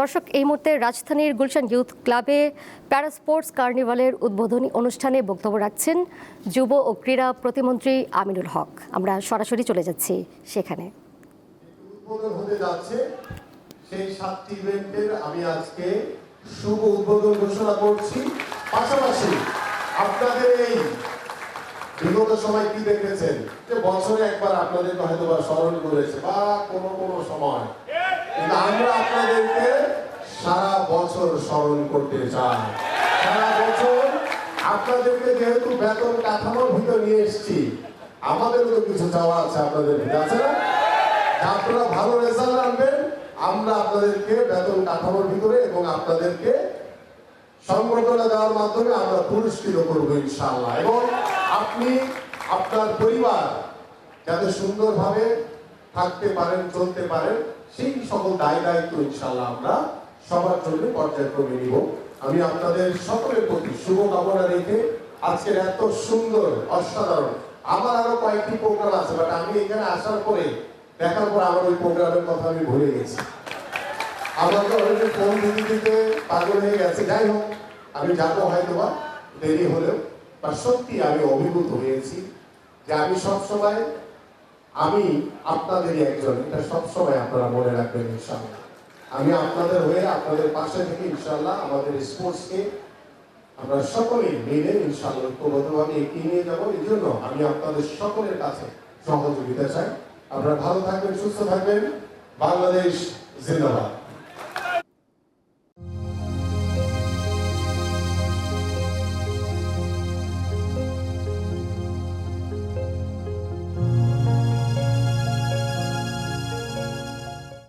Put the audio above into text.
দর্শক, এই মুহূর্তে রাজধানীর গুলশান ইউথ ক্লাবে প্যারা স্পোর্টস কার্নিভালের উদ্বোধনী অনুষ্ঠানে বক্তব্য রাখছেন যুব ও ক্রীড়া প্রতিমন্ত্রী আমিনুল হক। আমরা সরাসরি চলে যাচ্ছি সেখানে। উদ্বোধন হতে যাচ্ছে সেই 7টি ইভেন্টের আমি আজকে শুভ উদ্বোধন ঘোষণা করছি। পাশাপাশি আপনাদের এই বিগত সময় কি দেখেছেন যে বছরে একবার আপনাদেরকে হয়তো বা স্মরণ করেছে বা কোনো সময়, কিন্তু আমরা আপনাদেরকে সারা বছর স্মরণ করতে চাই। সারা বছর আপনাদেরকে যেহেতু বেতন কাঠামোর ভিতর নিয়ে এসেছি, আমাদেরও তো কিছু চাওয়া আছে আপনাদের ভিতরে, আছে না? আপনারা ভালো রেজাল্ট আনবেন, আমরা আপনাদেরকে বেতন কাঠামোর ভিতরে এবং আপনাদেরকে সংবর্ধনা দেওয়ার মাধ্যমে আমরা পুরস্কৃত করবো ইনশাআল্লাহ। এবং আপনি আপনার পরিবার যাতে সুন্দরভাবে থাকতে পারেন, চলতে পারেন, সেই সকল দায়িত্ব ইনশাআল্লাহ আমরা সবার জন্য পর্যায়ক্রমে নিব। আমি আপনাদের সকলের প্রতি শুভকামনা রেখে আজকের এত সুন্দর অসাধারণ, আমার আরো কয়েকটি প্রোগ্রাম আছে, বাট আমি এখানে আসার পরে দেখার পর আমার ওই প্রোগ্রামের কথা আমি ভুলে গেছি। আমার তো অলরেডি ফোন দিতে পাগল হয়ে গেছে। যাই হোক, আমি যাবো হয়তো বা দেরি হলেও, বা সত্যি আমি অভিভূত হয়েছি যে আমি সবসময় আমি আপনাদেরই একজন, এটা সবসময় আপনারা মনে রাখবেন ইনশাআল্লাহ। আমি আপনাদের হয়ে আপনাদের পাশে থেকে ইনশাআল্লাহ আমাদের স্পোর্টসকে আমরা সকলেই মিলে ইনশাআল্লাহ ঐক্যবদ্ধভাবে এগিয়ে নিয়ে যাবো। এই জন্য আমি আপনাদের সকলের কাছে সহযোগিতা চাই। আপনারা ভালো থাকবেন, সুস্থ থাকবেন। বাংলাদেশ জিন্দাবাদ।